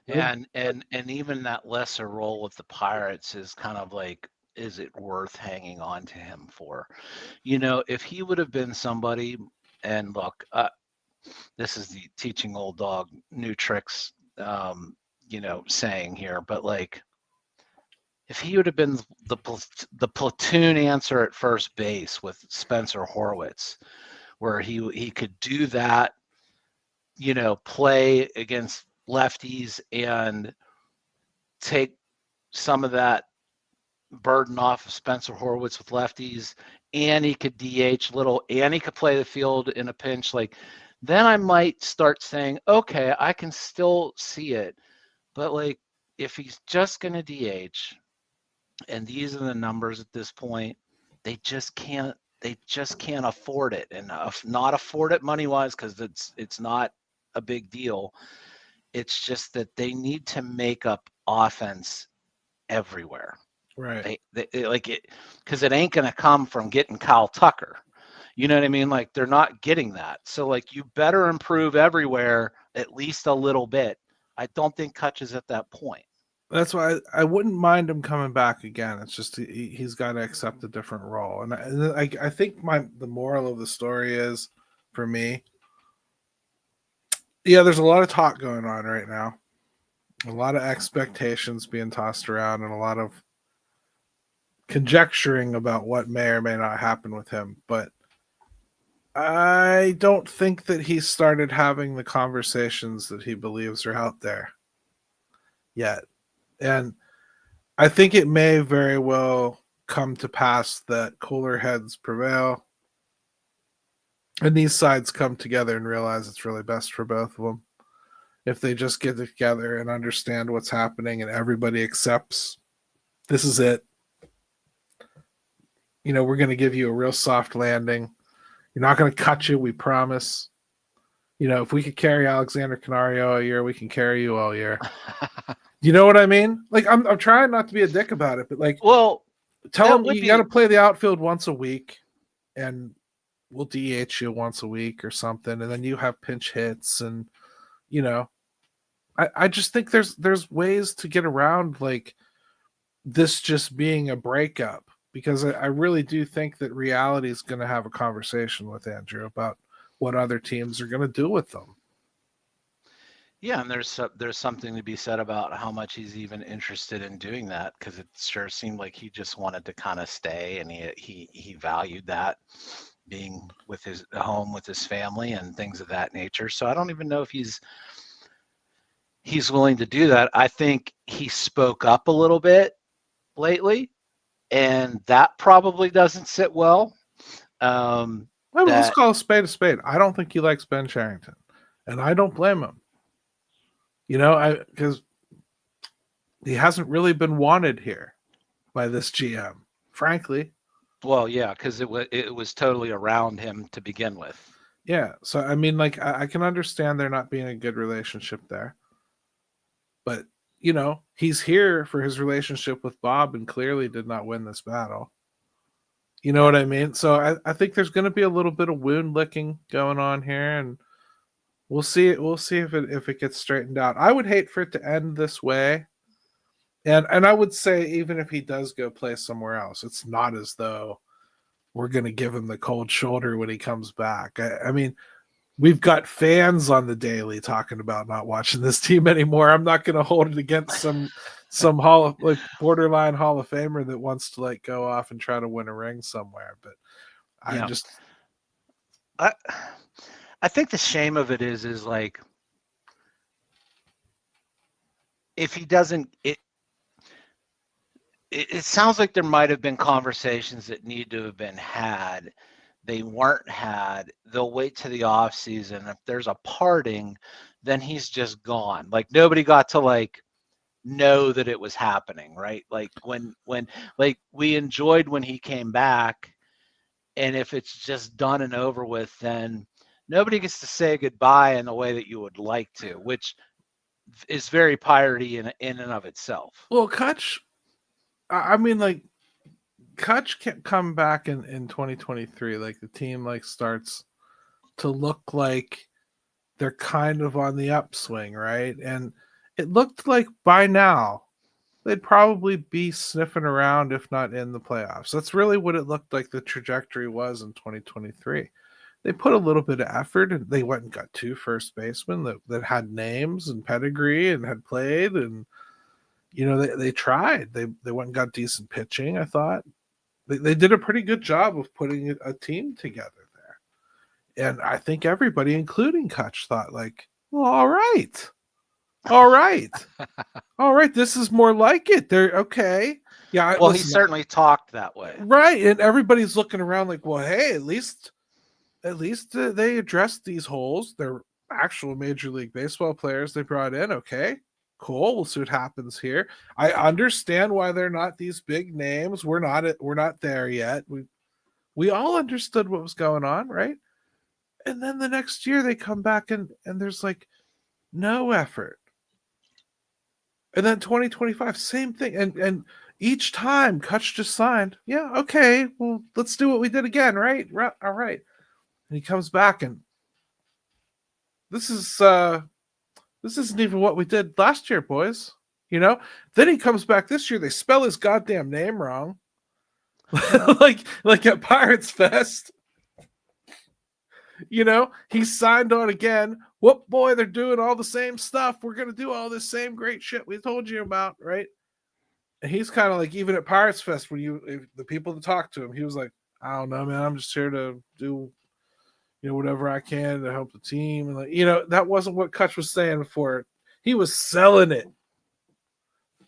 Yeah, and even that lesser role with the Pirates is kind of like, is it worth hanging on to him for? You know, if he would have been somebody, and look, this is the teaching old dog new tricks, saying here, but like, if he would have been the platoon answer at first base with Spencer Horwitz, where he could do that, play against lefties and take some of that burden off of Spencer Horwitz with lefties, and he could DH little, and he could play the field in a pinch, like, then I might start saying, okay, I can still see it. But like, if he's just going to DH, and these are the numbers at this point, they just can't afford it, and not afford it money wise, because it's not a big deal. It's just that they need to make up offense everywhere. Right. They like it, because it ain't gonna come from getting Kyle Tucker. You know what I mean? Like, they're not getting that. So like, you better improve everywhere at least a little bit. I don't think Kutch is at that point. That's why I wouldn't mind him coming back again. It's just he's got to accept a different role, and I think the moral of the story is, for me, yeah, there's a lot of talk going on right now, a lot of expectations being tossed around, and a lot of conjecturing about what may or may not happen with him. But I don't think that he started having the conversations that he believes are out there yet. And I think it may very well come to pass that cooler heads prevail and these sides come together and realize it's really best for both of them. If they just get together and understand what's happening and everybody accepts this is it. We're going to give you a real soft landing. You're not going to cut you, we promise. If we could carry Alexander Canario all year, we can carry you all year. You know what I mean? Like, I'm trying not to be a dick about it, but like, well, tell them you got to play the outfield once a week, and we'll DH you once a week or something, and then you have pinch hits, and I just think there's ways to get around like this just being a breakup, because I really do think that reality is going to have a conversation with Andrew about what other teams are going to do with them. Yeah, and there's something to be said about how much he's even interested in doing that, because it sure seemed like he just wanted to kind of stay, and he valued that. being with his home with his family and things of that nature. So I don't even know if he's willing to do that. I think he spoke up a little bit lately, and that probably doesn't sit well. Well, let's That call a spade a spade. I don't think he likes Ben Cherington, and I don't blame him. Because he hasn't really been wanted here by this GM, frankly. well, yeah, because it was totally around him to begin with. Yeah, so I mean, like, I can understand there not being a good relationship there, but he's here for his relationship with Bob, and clearly did not win this battle. You know what I mean? So I think there's going to be a little bit of wound licking going on here, and we'll see. We'll see if it gets straightened out. I would hate for it to end this way, and I would say even if he does go play somewhere else, it's not as though we're going to give him the cold shoulder when he comes back. I mean, we've got fans on the daily talking about not watching this team anymore. I'm not going to hold it against some borderline Hall of Famer that wants to like go off and try to win a ring somewhere. But I think the shame of it is like, if he doesn't, it sounds like there might have been conversations that need to have been had. They weren't had. They'll wait to the off season. If there's a parting, then he's just gone. Like, nobody got to like know that it was happening, right? Like when like we enjoyed when he came back, and if it's just done and over with, then nobody gets to say goodbye in the way that you would like to, which is very piratey in and of itself. Well, Kutch, I mean, like, Kutch can't come back in 2023. Like, the team like starts to look like they're kind of on the upswing, right? And it looked like by now they'd probably be sniffing around, if not in the playoffs. That's really what it looked like the trajectory was in 2023. They put a little bit of effort, and they went and got 2 first basemen that had names and pedigree and had played, and they tried. They went and got decent pitching. I thought they did a pretty good job of putting a team together there, and I think everybody, including Kutch, thought like, well, all right. This is more like it. They're okay. Yeah. Well, he certainly talked that way, right? And everybody's looking around like, well, hey, at least they addressed these holes. They're actual Major League Baseball players they brought in. Okay, cool. We'll see what happens here. I understand why they're not these big names. We're not there yet. We all understood what was going on, right? And then the next year they come back and there's like no effort. And then 2025, same thing. And each time Kutch just signed, yeah, okay, well, let's do what we did again, right? All right. And he comes back, and this isn't even what we did last year, boys. Then he comes back this year. They spell his goddamn name wrong. like at Pirates Fest. He signed on again. Whoop, boy, they're doing all the same stuff. We're going to do all this same great shit we told you about, right? And he's kind of like, even at Pirates Fest, when the people that talked to him, he was like, I don't know, man. I'm just here to do, whatever I can to help the team. And like, that wasn't what Kutch was saying before. He was selling it.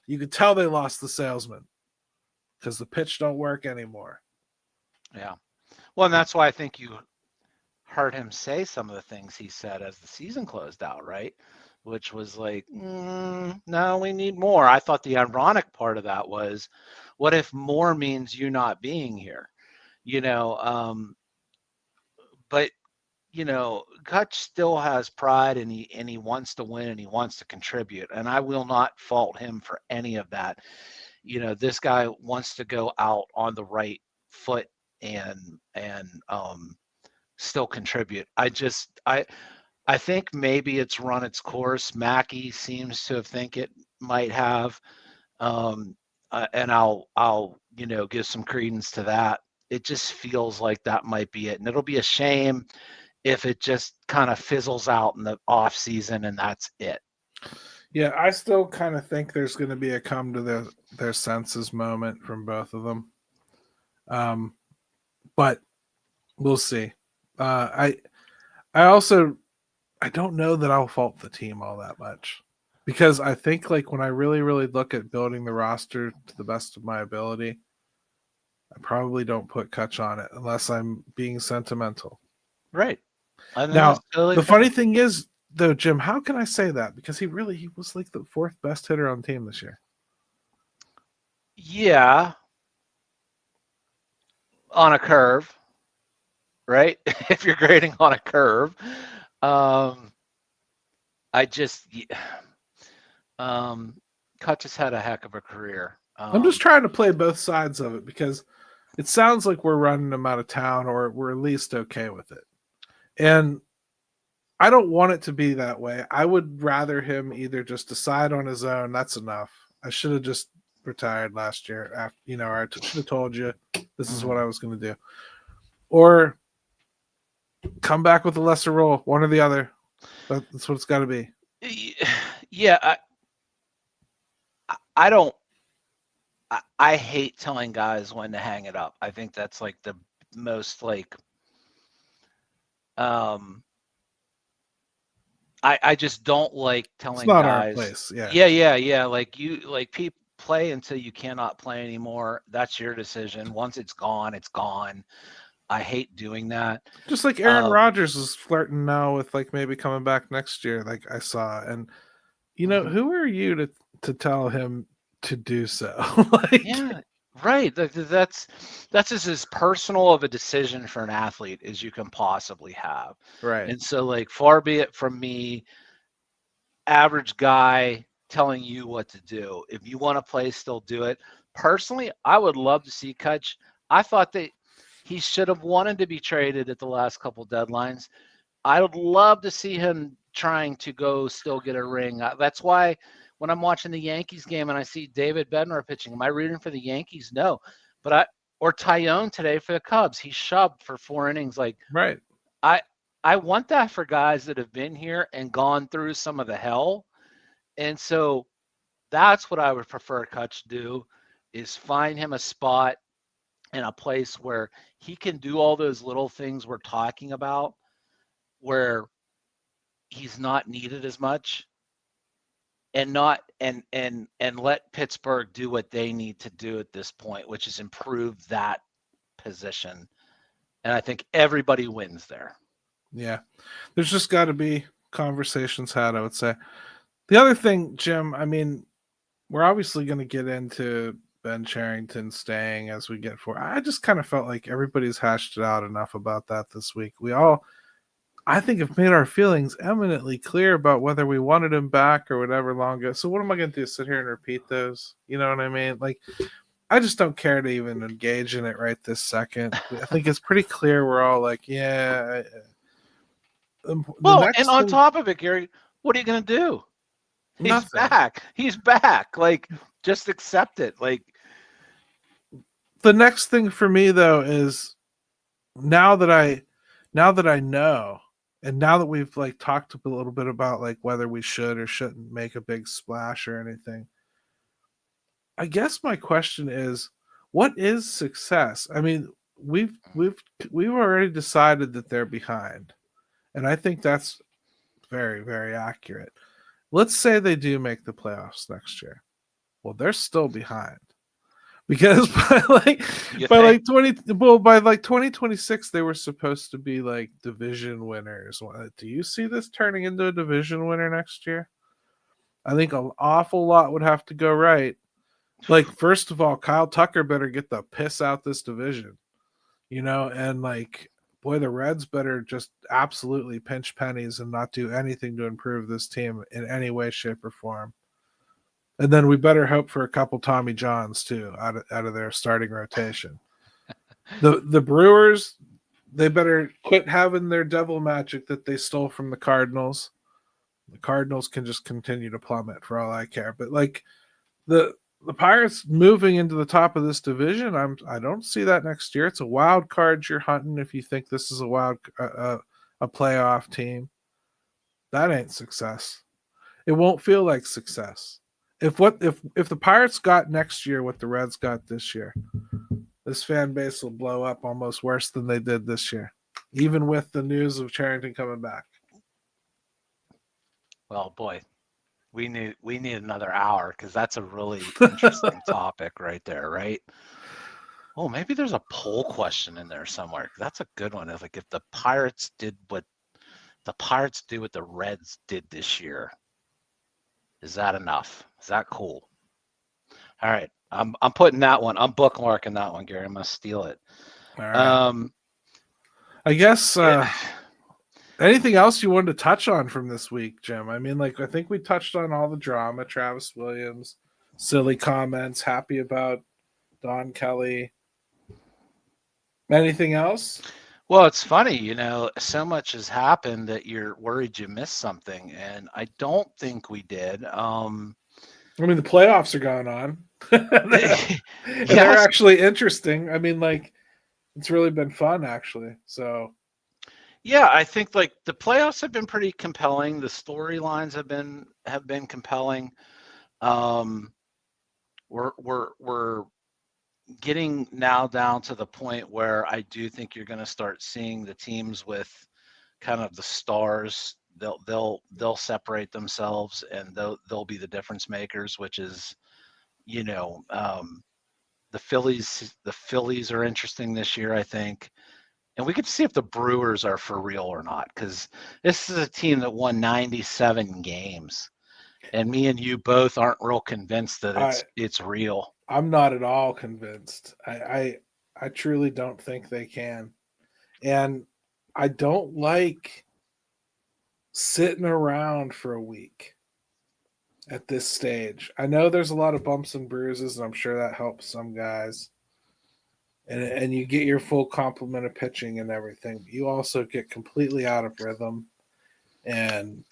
You could tell they lost the salesman because the pitch don't work anymore. Yeah. Well, and that's why I think you heard him say some of the things he said as the season closed out, right? Which was like, no, we need more. I thought the ironic part of that was, what if more means you not being here? But Kutch still has pride, and he wants to win, and he wants to contribute, and I will not fault him for any of that. This guy wants to go out on the right foot and still contribute. I think maybe it's run its course. Mackey seems to think it might have, and I'll give some credence to that. It just feels like that might be it, and it'll be a shame if it just kind of fizzles out in the off season and that's it. Yeah, I still kind of think there's going to be a come to their senses moment from both of them. But We'll see. I don't know that I'll fault the team all that much, because I think like when I really, really look at building the roster to the best of my ability, I probably don't put Kutch on it unless I'm being sentimental. Right. I think Now, that's totally the fair. funny thing is, though, Jim, how can I say that? Because he was like the fourth best hitter on the team this year. Yeah. On a curve, right? If you're grading on a curve. I just, Kutch has had a heck of a career. I'm just trying to play both sides of it because it sounds like we're running him out of town, or we're at least okay with it. And I don't want it to be that way. I would rather him either just decide on his own. That's enough. I should have just retired last year. After, or I should have told you this is what I was going to do, or come back with a lesser role. One or the other. That's what it's got to be. Yeah, I don't. I hate telling guys when to hang it up. I think that's like the most like. I just don't like telling It's not guys. our place. Yeah. Yeah. Like people play until you cannot play anymore. That's your decision. Once it's gone, it's gone. I hate doing that. Just like Aaron Rodgers is flirting now with like maybe coming back next year, like I saw. And who are you to tell him to do so? Yeah, right. That's as personal of a decision for an athlete as you can possibly have. Right. And so, like, far be it from me, average guy, telling you what to do. If you want to play, still do it. Personally, I would love to see Kutch. I thought that he should have wanted to be traded at the last couple deadlines. I would love to see him trying to go still get a ring. That's why when I'm watching the Yankees game and I see David Bednar pitching, am I rooting for the Yankees? No. Or Tyone today for the Cubs. He shoved for 4 innings. Like, right. I want that for guys that have been here and gone through some of the hell. And so that's what I would prefer Kutch do, is find him a spot in a place where he can do all those little things we're talking about, where he's not needed as much, and not and let Pittsburgh do what they need to do at this point, which is improve that position. And I think everybody wins there. Yeah. There's just got to be conversations had, I would say. The other thing, Jim, I mean, we're obviously going to get into Ben Cherington staying as we get for. I just kind of felt like everybody's hashed it out enough about that this week. We all, I think, have made our feelings eminently clear about whether we wanted him back or whatever long ago. So what am I going to do? Sit here and repeat those? You know what I mean? Like, I just don't care to even engage in it right this second. I think it's pretty clear we're all like, yeah. Well, and on top of it, Gary, what are you going to do? He's back. He's back. Like, just accept it. Like, the next thing for me though is now that I know, and now that we've like talked a little bit about like whether we should or shouldn't make a big splash or anything, I guess my question is, what is success? I mean, we've already decided that they're behind, and I think that's very, very accurate. Let's say they do make the playoffs next year. Well, they're still behind, because by 2026 they were supposed to be like division winners. Do you see this turning into a division winner next year? I think an awful lot would have to go right. Like, first of all, Kyle Tucker better get the piss out this division, and like, boy, the Reds better just absolutely pinch pennies and not do anything to improve this team in any way, shape, or form. And then we better hope for a couple Tommy Johns too out of their starting rotation. The Brewers, they better quit having their devil magic that they stole from the Cardinals. The Cardinals can just continue to plummet for all I care. But like the Pirates moving into the top of this division, I don't see that next year. It's a wild card you're hunting if you think this is a playoff team. That ain't success. It won't feel like success. If the Pirates got next year what the Reds got this year, this fan base will blow up almost worse than they did this year, even with the news of Charrington coming back. Well, boy, we need another hour because that's a really interesting topic right there, right? Oh, maybe there's a poll question in there somewhere. That's a good one. It's like if the Pirates did what the Pirates do what the Reds did this year, is that enough? Is that cool? All right, I'm putting that one. I'm bookmarking that one, Gary. I'm gonna steal it. All right. I guess anything else you wanted to touch on from this week, Jim? I mean, like I think we touched on all the drama. Travis Williams, silly comments. Happy about Don Kelly. Anything else? Well, it's funny, so much has happened that you're worried you missed something, and I don't think we did. I mean, the playoffs are going on. Yes. They're actually interesting. I mean, like, it's really been fun, actually. So, yeah, I think like the playoffs have been pretty compelling. The storylines have been compelling. We're getting now down to the point where I do think you're going to start seeing the teams with kind of the stars. They'll separate themselves, and they'll be the difference makers, which is, the Phillies are interesting this year, I think. And we could see if the Brewers are for real or not, because this is a team that won 97 games. And me and you both aren't real convinced that it's real. I'm not at all convinced. I truly don't think they can. And I don't like sitting around for a week at this stage. I know there's a lot of bumps and bruises, and I'm sure that helps some guys. And you get your full complement of pitching and everything. But you also get completely out of rhythm. And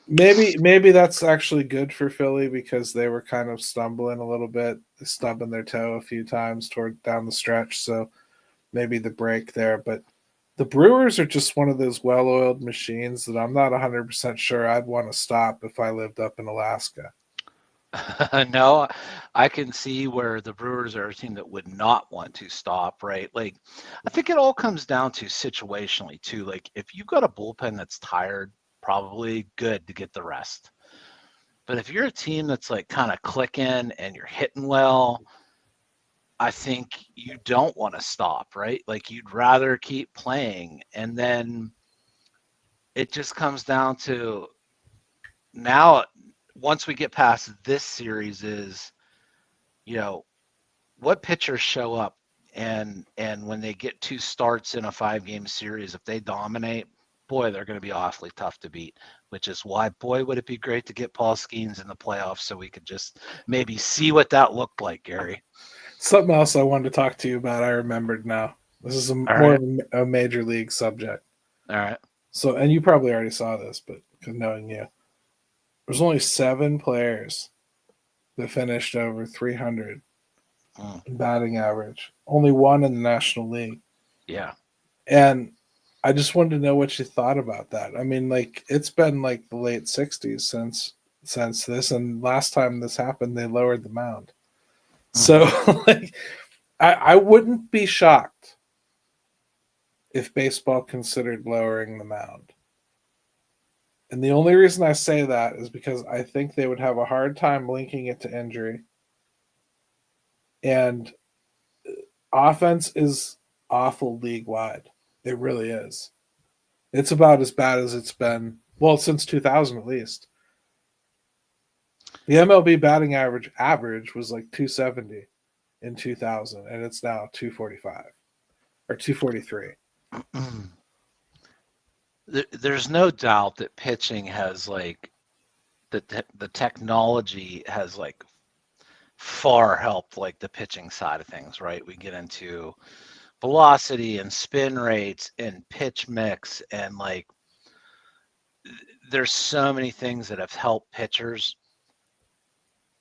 maybe that's actually good for Philly because they were kind of stumbling a little bit, stubbing their toe a few times toward down the stretch. So maybe the break there. But the Brewers are just one of those well-oiled machines that I'm not 100% sure I'd want to stop if I lived up in Alaska. No, I can see where the Brewers are a team that would not want to stop, right? Like, I think it all comes down to situationally, too. Like, if you've got a bullpen that's tired, probably good to get the rest. But if you're a team that's like kind of clicking and you're hitting well, I think you don't want to stop, right? Like you'd rather keep playing. And then it just comes down to now, once we get past this series is, what pitchers show up and when they get 2 starts in a 5-game series, if they dominate, boy, they're going to be awfully tough to beat, which is why, boy, would it be great to get Paul Skeens in the playoffs so we could just maybe see what that looked like, Gary. Something else I wanted to talk to you about, I remembered now. This is more of a major league subject. All right. So, and you probably already saw this, but knowing you, there's only 7 players that finished over 300 in batting average. Only 1 in the National League. Yeah. And I just wanted to know what you thought about that. I mean, like, it's been like the late 60s since this, and last time this happened, they lowered the mound. So, like, I wouldn't be shocked if baseball considered lowering the mound. And the only reason I say that is because I think they would have a hard time linking it to injury. And offense is awful league-wide. It really is. It's about as bad as it's been, well, since 2000 at least. The MLB batting average was like 270 in 2000, and it's now 245 or 243. There's no doubt that pitching has like the technology has like far helped like the pitching side of things, right? We get into velocity and spin rates and pitch mix, and like there's so many things that have helped pitchers,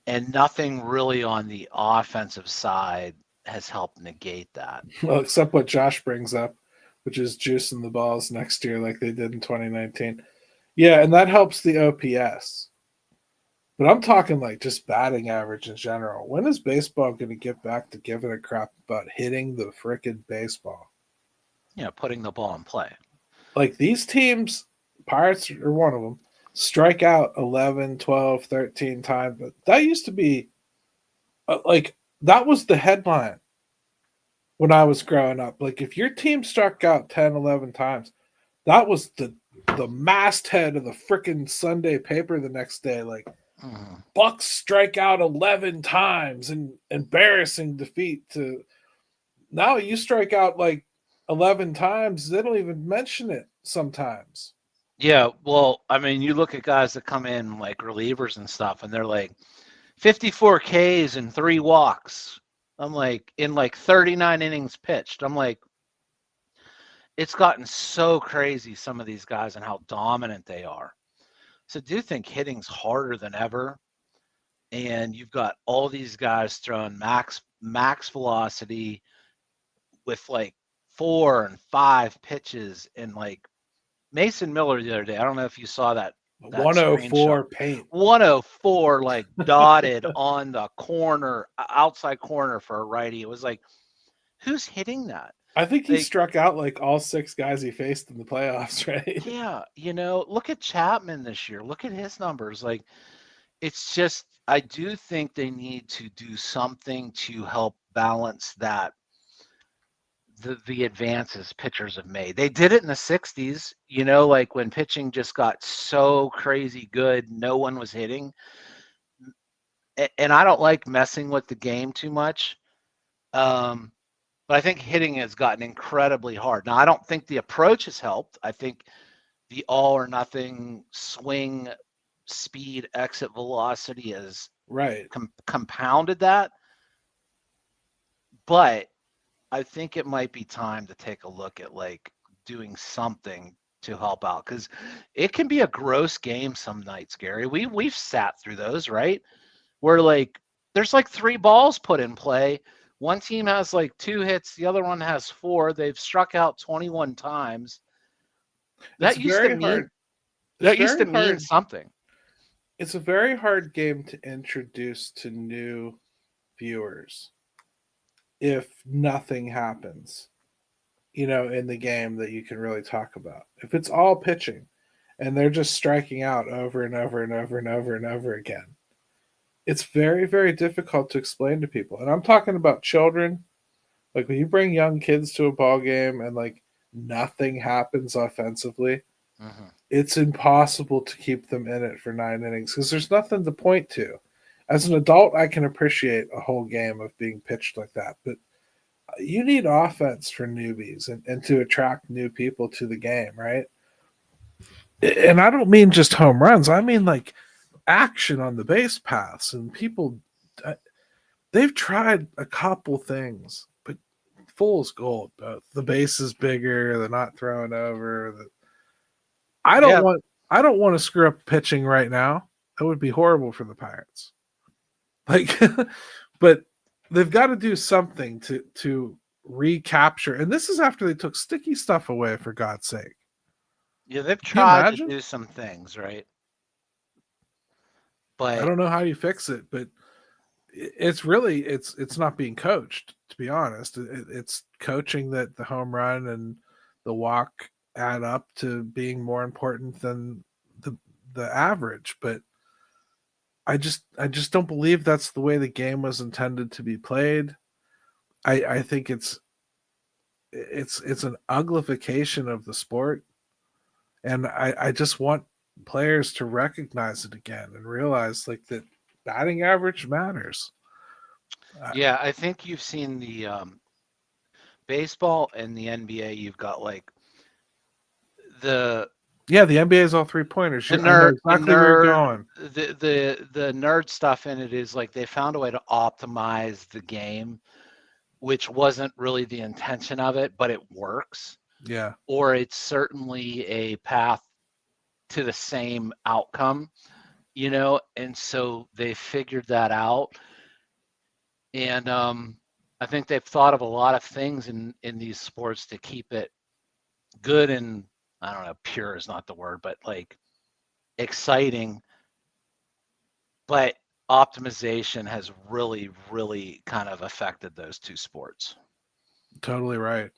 and nothing really on the offensive side has helped negate that. Well, except what Josh brings up, which is juicing the balls next year like they did in 2019. Yeah, and that helps the OPS. But I'm talking like just batting average in general. When is baseball going to get back to giving a crap about hitting the frickin' baseball? Putting the ball in play. Like these teams, Pirates are one of them, strike out 11, 12, 13 times. But that used to be like that was the headline when I was growing up. Like if your team struck out 10, 11 times, that was the masthead of the frickin' Sunday paper the next day. Like Bucks strike out 11 times and embarrassing defeat to now you strike out like 11 times. They don't even mention it sometimes. Yeah, well, I mean, you look at guys that come in like relievers and stuff, and they're like 54 Ks and 3 walks. I'm like, in like 39 innings pitched. I'm like, it's gotten so crazy, some of these guys, and how dominant they are. So I do think hitting's harder than ever. And you've got all these guys throwing max velocity with like 4 and 5 pitches, and like Mason Miller the other day. I don't know if you saw that 104 screenshot. paint. 104 like dotted on the corner, outside corner for a righty. It was like, who's hitting that? I think he struck out like all 6 guys he faced in the playoffs, right? Yeah, look at Chapman this year. Look at his numbers. Like, it's just, I do think they need to do something to help balance that, the advances pitchers have made. They did it in the 60s, like when pitching just got so crazy good, no one was hitting. And I don't like messing with the game too much. But I think hitting has gotten incredibly hard. Now, I don't think the approach has helped. I think the all or nothing swing speed exit velocity has compounded that. But I think it might be time to take a look at like doing something to help out, because it can be a gross game some nights, Gary. We've sat through those, right? Where like there's like 3 balls put in play. One team has like 2 hits, the other one has 4. They've struck out 21 times. That used to mean something. It's a very hard game to introduce to new viewers if nothing happens, in the game that you can really talk about. If it's all pitching and they're just striking out over and over and over and over and over again, it's very, very difficult to explain to people. And I'm talking about children. Like when you bring young kids to a ball game and like nothing happens offensively, it's impossible to keep them in it for 9 innings because there's nothing to point to. As an adult, I can appreciate a whole game of being pitched like that, but you need offense for newbies and to attract new people to the game, right? And I don't mean just home runs. I mean like action on the base paths, and people, they've tried a couple things, but fool's gold. The base is bigger. They're not throwing over. I don't want to screw up pitching right now. That would be horrible for the Pirates. Like, but they've got to do something to recapture. And this is after they took sticky stuff away, for God's sake. Yeah, they've tried to do some things, right? But I don't know how you fix it, but it's really it's not being coached, to be honest. It's coaching that the home run and the walk add up to being more important than the average. But I just don't believe that's the way the game was intended to be played. I think it's an uglification of the sport, and I just want players to recognize it again and realize like that batting average matters. Yeah, I think you've seen the baseball and the NBA. You've got like the NBA is all 3-pointers. I know exactly where you're going. The nerd stuff in it is like they found a way to optimize the game, which wasn't really the intention of it, but it works. Yeah. Or it's certainly a path to the same outcome, and so they figured that out. And I think they've thought of a lot of things in these sports to keep it good, and I don't know, pure is not the word, but like exciting. but optimization has really, really kind of affected those two sports. Totally right.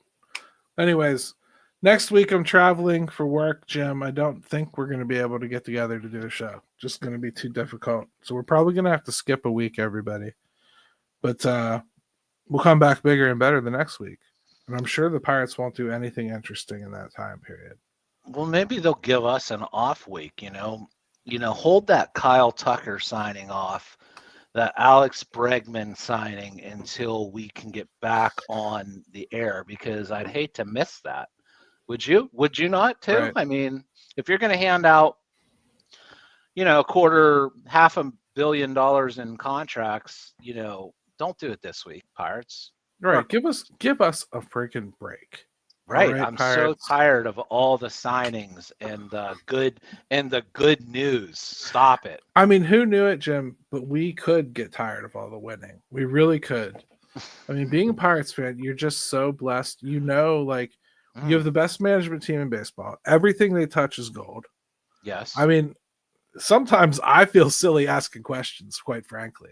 Anyways, next week I'm traveling for work, Jim. I don't think we're going to be able to get together to do a show. Just going to be too difficult. So we're probably going to have to skip a week, everybody. But we'll come back bigger and better the next week. And I'm sure the Pirates won't do anything interesting in that time period. Well, maybe they'll give us an off week, hold that Kyle Tucker signing off, the Alex Bregman signing until we can get back on the air, because I'd hate to miss that. Would you? Would you not too? Right. I mean, if you're going to hand out, $500 million in contracts, don't do it this week, Pirates. Right. Give us a freaking break. Right. Right, I'm Pirates. so tired of all the signings and the good news. Stop it. I mean, who knew it, Jim? But we could get tired of all the winning. We really could. I mean, being a Pirates fan, you're just so blessed. You have the best management team in baseball. Everything they touch is gold. Yes. I mean, sometimes I feel silly asking questions, quite frankly.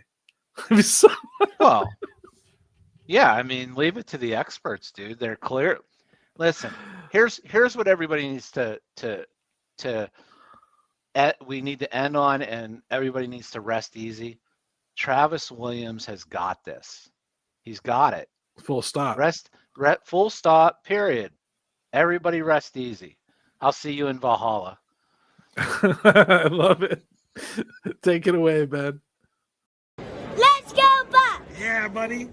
Well, yeah, I mean, leave it to the experts, dude. They're clear. Listen, here's what everybody needs we need to end on, and everybody needs to rest easy. Travis Williams has got this. He's got it. Full stop. Full stop, period. Everybody rest easy. I'll see you in Valhalla. I love it. Take it away, Ben. Let's go, Bucks! Yeah, buddy.